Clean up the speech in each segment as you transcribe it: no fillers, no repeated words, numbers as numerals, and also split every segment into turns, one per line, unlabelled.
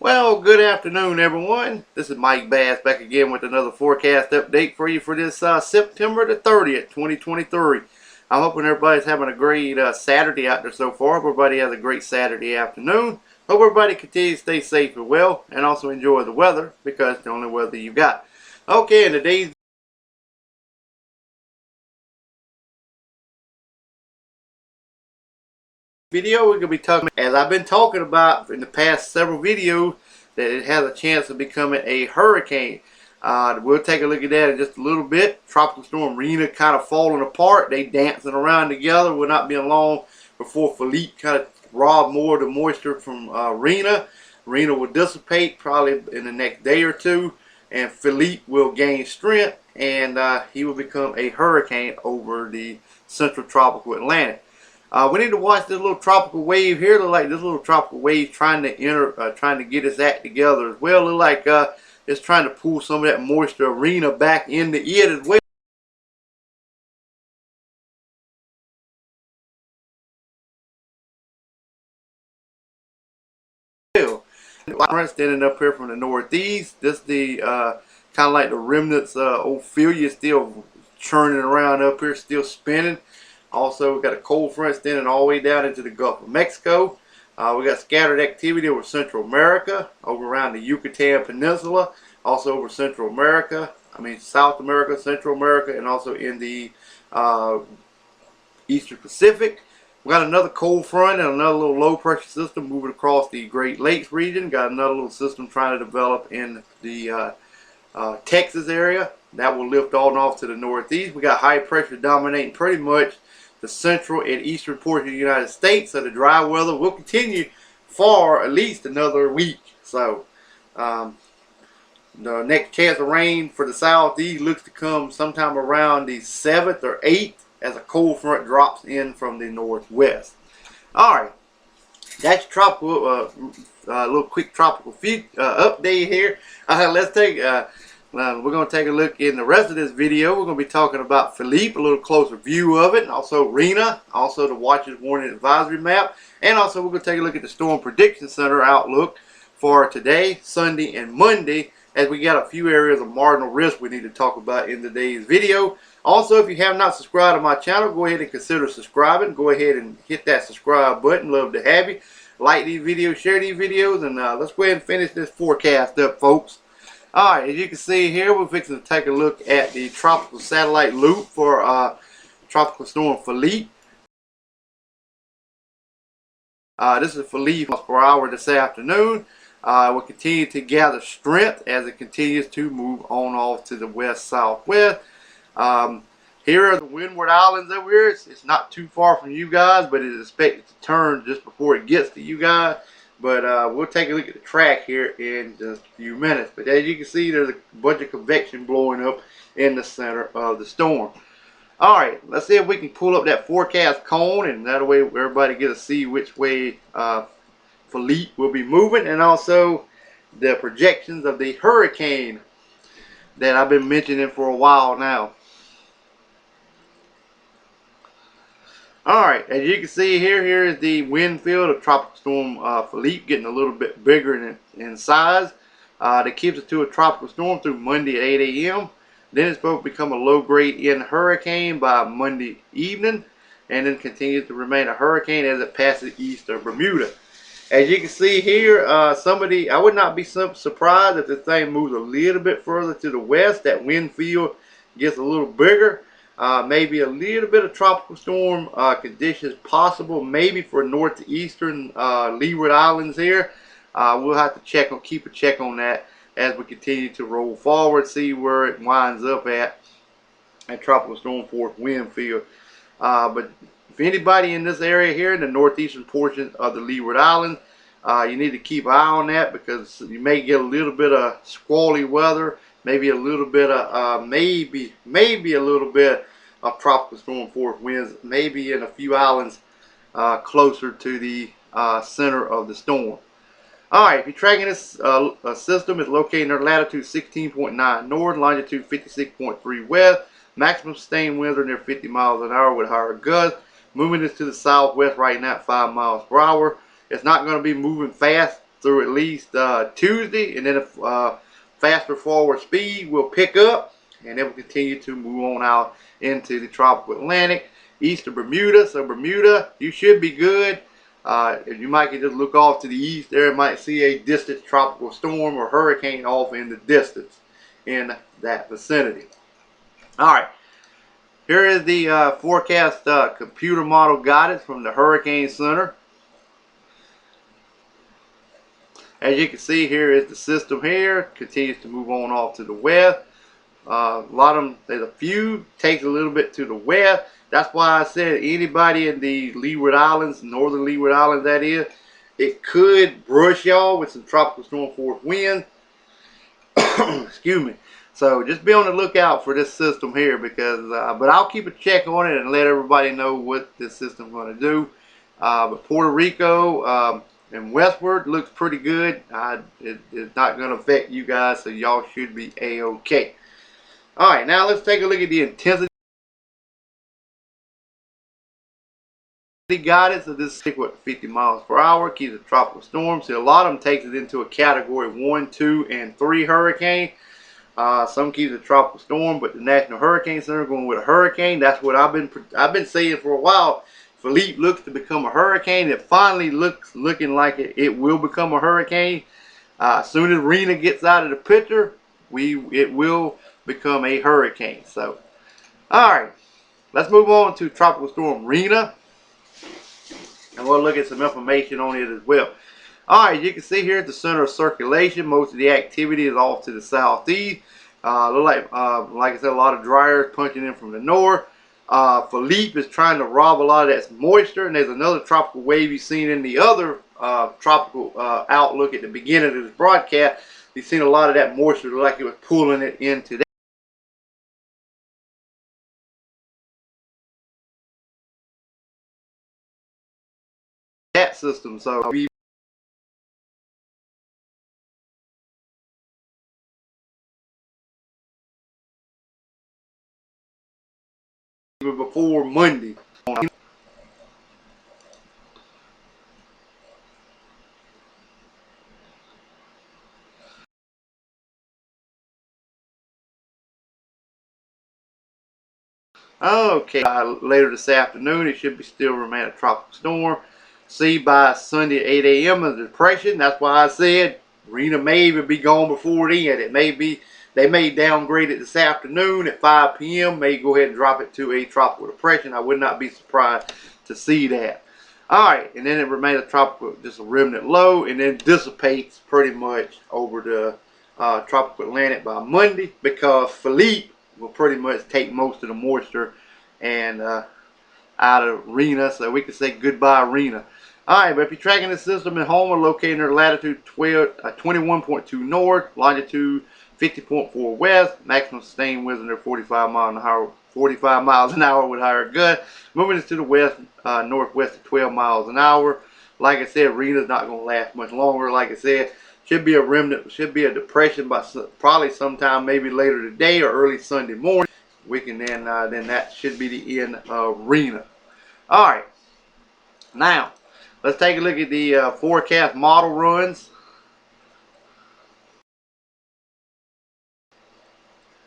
Well, good afternoon, everyone. This is Mike Bass back again with another forecast update for you for this September the 30th, 2023. I'm hoping everybody's having a great Saturday out there so far. Hope everybody has a great Saturday afternoon. Hope everybody continues to stay safe and well and also enjoy the weather because it's the only weather you got. Okay, in today's video, we're going to be talking, as I've been talking about in the past several videos, that it has a chance of becoming a hurricane. We'll take a look at that in just a little bit. Tropical storm Rina kind of falling apart. They dancing around together. Will not be long before Philippe kind of rob more of the moisture from Rina. Rina will dissipate probably in the next day or two, and Philippe will gain strength, and he will become a hurricane over the central tropical Atlantic. We need to watch this little tropical wave here. Look like this little tropical wave trying to get its act together as well. Look like it's trying to pull some of that moisture Rina back into it as well. Front standing up here from the northeast. This the kind of like the remnants. Ophelia still churning around up here, still spinning. Also, we got a cold front extending all the way down into the Gulf of Mexico. We got scattered activity over Central America, over around the Yucatan Peninsula, also over Central America, South America, Central America, and also in the Eastern Pacific. We got another cold front and another little low pressure system moving across the Great Lakes region. Got another little system trying to develop in the Texas area. That will lift on off to the northeast. We got high pressure dominating pretty much the central and eastern portion of the United States, so the dry weather will continue for at least another week. So the next chance of rain for the southeast looks to come sometime around the 7th or 8th as a cold front drops in from the northwest. Alright, that's tropical, little quick tropical update here. Let's take we're going to take a look in the rest of this video. We're going to be talking about Philippe, a little closer view of it, and also Rina, also the Watches Warning Advisory map, and also we're going to take a look at the Storm Prediction Center outlook for today, Sunday, and Monday, as we got a few areas of marginal risk we need to talk about in today's video. Also, if you have not subscribed to my channel, go ahead and consider subscribing. Go ahead and hit that subscribe button. Love to have you. Like these videos, share these videos, and let's go ahead and finish this forecast up, folks. Alright, as you can see here, we're fixing to take a look at the tropical satellite loop for Tropical Storm Philippe. This is Philippe per hour this afternoon. Will continue to gather strength as it continues to move on off to the west-southwest. Here are the Windward Islands over here. It's not too far from you guys, but it is expected to turn just before it gets to you guys. But we'll take a look at the track here in just a few minutes. But as you can see, there's a bunch of convection blowing up in the center of the storm. Alright, let's see if we can pull up that forecast cone, and that way everybody get to see which way Philippe will be moving, and also the projections of the hurricane that I've been mentioning for a while now. Alright, as you can see here is the wind field of Tropical Storm Philippe, getting a little bit bigger in size. That keeps it to a tropical storm through Monday at 8 a.m. Then it's supposed to become a low-grade hurricane by Monday evening, and then continues to remain a hurricane as it passes east of Bermuda. As you can see here, I would not be surprised if this thing moves a little bit further to the west. That wind field gets a little bigger. Maybe a little bit of tropical storm conditions possible, maybe for northeastern Leeward Islands here. We'll have to keep a check on that as we continue to roll forward, see where it winds up at tropical storm force wind field. But if anybody in this area here in the northeastern portion of the Leeward Islands, you need to keep an eye on that, because you may get a little bit of squally weather. Maybe a little bit of maybe a little bit of tropical storm force winds, maybe in a few islands closer to the center of the storm. Alright, if you're tracking this system, it's located near latitude 16.9 north, longitude 56.3 west. Maximum sustained winds are near 50 miles an hour with higher gusts. Moving this to the southwest right now at 5 miles per hour. It's not going to be moving fast through at least Tuesday, and then if faster forward speed will pick up, and it will continue to move on out into the tropical Atlantic, east of Bermuda. So Bermuda, you should be good. You might just look off to the east there, might see a distant tropical storm or hurricane off in the distance in that vicinity. All right, here is the forecast computer model guidance from the Hurricane Center. As you can see, here is the system here, continues to move on off to the west. A lot of them, there's a few, takes a little bit to the west. That's why I said anybody in the Leeward Islands, northern Leeward Islands that is, it could brush y'all with some tropical storm force winds. Excuse me. So just be on the lookout for this system here, because, but I'll keep a check on it and let everybody know what this system is going to do. But Puerto Rico and westward looks pretty good. It's not going to affect you guys, so y'all should be A-OK. All right, now let's take a look at the intensity guidance of this stick with 50 miles per hour, keeps a tropical storm. So a lot of them takes it into a category 1, 2, and 3 hurricane. Some keeps a tropical storm, but the National Hurricane Center going with a hurricane. That's what I've been saying for a while. Philippe looks to become a hurricane. It finally looking like it will become a hurricane. As soon as Rina gets out of the picture, it will become a hurricane. So, all right, let's move on to Tropical Storm Rina, and we'll look at some information on it as well. All right, you can see here at the center of circulation, most of the activity is off to the southeast. Look like I said, a lot of dryers punching in from the north. Philippe is trying to rob a lot of that moisture, and there's another tropical wave you've seen in the other tropical outlook at the beginning of this broadcast. You've seen a lot of that moisture, like it was pulling it into that system. So even before Monday. Okay, later this afternoon, it should be still remain a tropical storm. See by Sunday at 8 a.m. a depression. That's why I said Rina may even be gone before then. It may be, they may downgrade it this afternoon at 5 p.m. May go ahead and drop it to a tropical depression. I would not be surprised to see that. All right, and then it remains a tropical, just a remnant low, and then dissipates pretty much over the tropical Atlantic by Monday, because Philippe will pretty much take most of the moisture and out of Rina, so we can say goodbye Rina. Alright, but if you're tracking the system at home, we're located near latitude 21.2 north, longitude 50.4 west, maximum sustained winds under 45 miles an hour with higher gust, moving us to the west, northwest at 12 miles an hour. Like I said, Rina's not going to last much longer. Like I said, should be a remnant, should be a depression by probably sometime maybe later today or early Sunday morning. We can then that should be the end of Rina. All right, now let's take a look at the forecast model runs.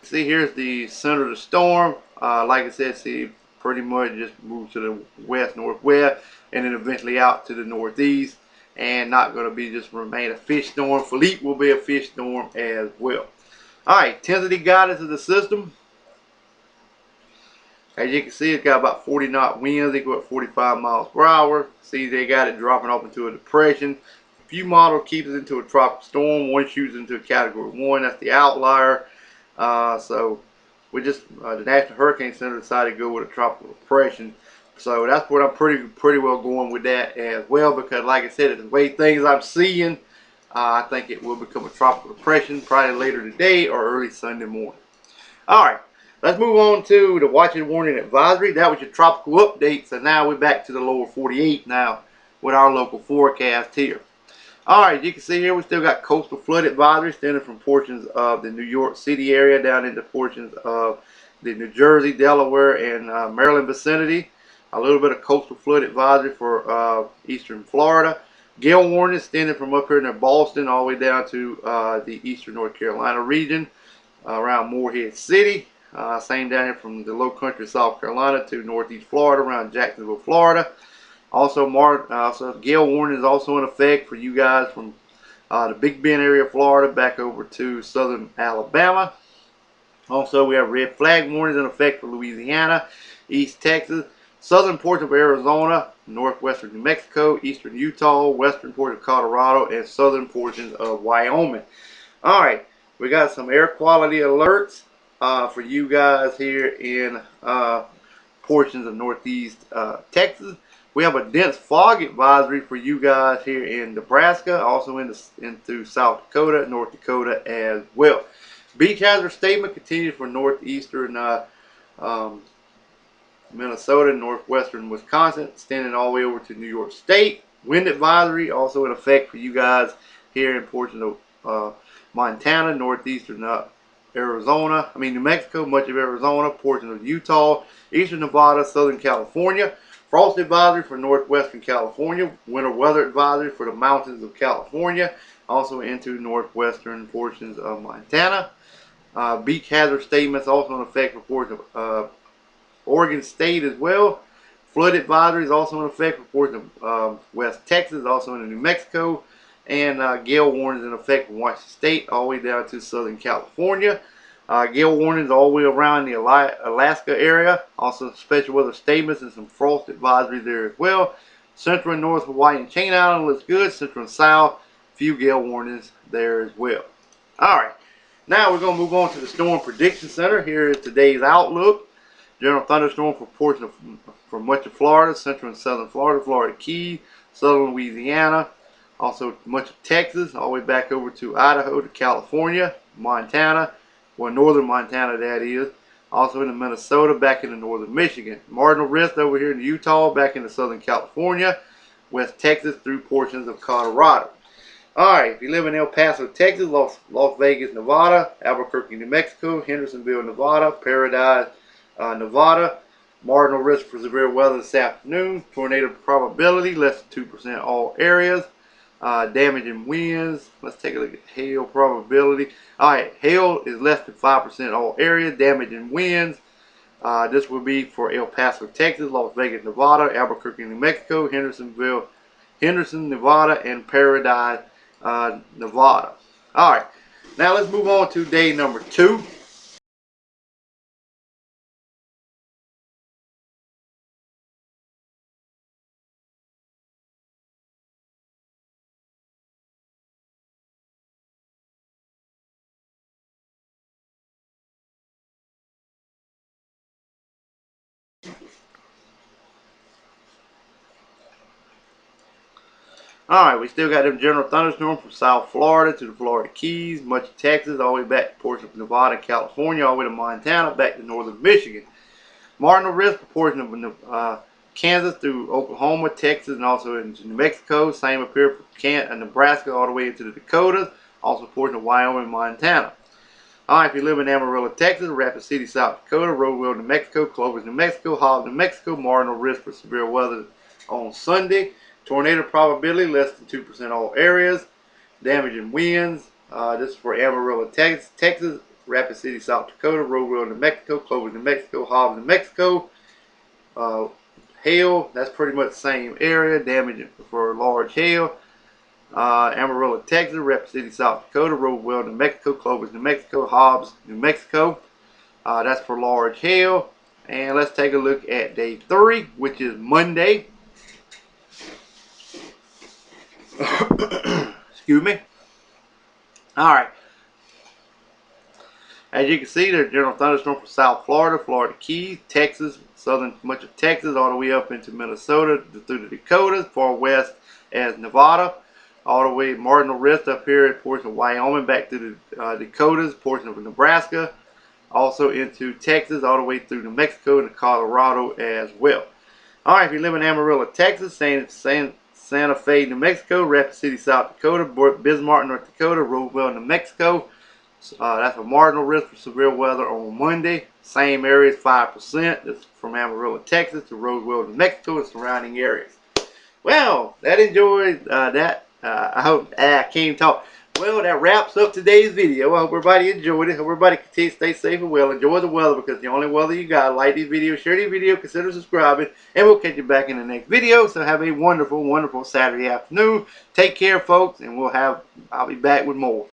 See, here's the center of the storm. Like I said, see, pretty much just moves to the west northwest, and then eventually out to the northeast. And not going to be just remain a fish storm. Philippe will be a fish storm as well. All right, intensity guidance of the system. As you can see, it's got about 40 knot winds. They go at 45 miles per hour. See, they got it dropping off into a depression. A few models keeps it into a tropical storm. One shoots into a category 1. That's the outlier. So we just the National Hurricane Center decided to go with a tropical depression. So that's what I'm pretty well going with that as well, because like I said, the way things I'm seeing, I think it will become a tropical depression probably later today or early Sunday morning. All right, let's move on to the Watches Warning Advisory. That was your tropical update. So now we're back to the lower 48 now with our local forecast here. All right, you can see here we still got coastal flood advisory extending from portions of the New York City area down into portions of the New Jersey, Delaware, and Maryland vicinity. A little bit of coastal flood advisory for eastern Florida. Gale warning extended from up here near Boston all the way down to the eastern North Carolina region around Morehead City. Same down here from the low country of South Carolina to northeast Florida around Jacksonville, Florida. Also, gale warning is also in effect for you guys from the Big Bend area of Florida back over to southern Alabama. Also, we have red flag warnings in effect for Louisiana, East Texas, southern portion of Arizona, northwestern New Mexico, eastern Utah, western portion of Colorado, and southern portions of Wyoming. All right, we got some air quality alerts for you guys here in portions of northeast Texas. We have a dense fog advisory for you guys here in Nebraska, also into South Dakota, North Dakota as well. Beach hazard statement continues for northeastern Minnesota, northwestern Wisconsin, extending all the way over to New York State. Wind advisory also in effect for you guys here in portions of Montana, northeastern New Mexico, much of Arizona, portions of Utah, eastern Nevada, southern California. Frost advisory for northwestern California. Winter weather advisory for the mountains of California, also into northwestern portions of Montana. Beach hazard statements also in effect for portions of Oregon State as well. Flood advisory is also in effect for portions of West Texas, also in New Mexico. And gale warnings in effect from Washington State all the way down to southern California. Gale warnings all the way around the Alaska area. Also special weather statements and some frost advisory there as well. Central and North Hawaii and Chain Island looks good. Central and South, few gale warnings there as well. Alright, now we're going to move on to the Storm Prediction Center. Here is today's outlook. General thunderstorm for portions from much of Florida, central and southern Florida, Florida Keys, southern Louisiana. Also much of Texas, all the way back over to Idaho, to California, Montana, well, northern Montana that is. Also into Minnesota, back into northern Michigan. Marginal risk over here in Utah, back into southern California, West Texas through portions of Colorado. Alright, if you live in El Paso, Texas, Las Vegas, Nevada, Albuquerque, New Mexico, Hendersonville, Nevada, Paradise, Nevada. Marginal risk for severe weather this afternoon. Tornado probability, less than 2% all areas. Damaging winds. Let's take a look at hail probability. Alright, hail is less than 5% all areas. Damaging winds. This will be for El Paso, Texas, Las Vegas, Nevada, Albuquerque, New Mexico, Henderson, Nevada, and Paradise, Nevada. Alright, now let's move on to day number 2. Alright, we still got them general thunderstorms from South Florida to the Florida Keys, much of Texas, all the way back to portions of Nevada and California, all the way to Montana, back to northern Michigan. Marginal risk for portions of Kansas through Oklahoma, Texas, and also into New Mexico. Same up here for Nebraska all the way into the Dakotas, also portions of Wyoming and Montana. Alright, if you live in Amarillo, Texas, Rapid City, South Dakota, Rodewell, New Mexico, Clovis, New Mexico, Hobbs, New Mexico, marginal risk for severe weather on Sunday. Tornado probability less than 2% all areas. Damaging winds. This is for Amarillo, Texas, Rapid City, South Dakota, Rodewell, New Mexico, Clovis, New Mexico, Hobbs, New Mexico. Hail, that's pretty much the same area. Damaging for large hail. Amarillo, Texas, Rapid City, South Dakota, Rodewell, New Mexico, Clovis, New Mexico, Hobbs, New Mexico. That's for large hail. And let's take a look at day 3, which is Monday. Excuse me. Alright. As you can see, there's general thunderstorm from South Florida, Florida Keys, Texas, much of Texas, all the way up into Minnesota, through the Dakotas, far west as Nevada, all the way marginal risk up here at portion of Wyoming, back to the Dakotas, portion of Nebraska, also into Texas, all the way through New Mexico and Colorado as well. Alright, if you live in Amarillo, Texas, Santa Fe, New Mexico, Rapid City, South Dakota, Bismarck, North Dakota, Rodewell, New Mexico. That's a marginal risk for severe weather on Monday. Same areas, 5%. That's from Amarillo, Texas to Rodewell, New Mexico and surrounding areas. Well, that enjoyed that. I hope I can't talk. Well, that wraps up today's video. I hope everybody enjoyed it. Hope everybody continues to stay safe and well. Enjoy the weather because it's the only weather you got. Like these videos, share these videos, consider subscribing, and we'll catch you back in the next video. So have a wonderful, wonderful Saturday afternoon. Take care, folks, and I'll be back with more.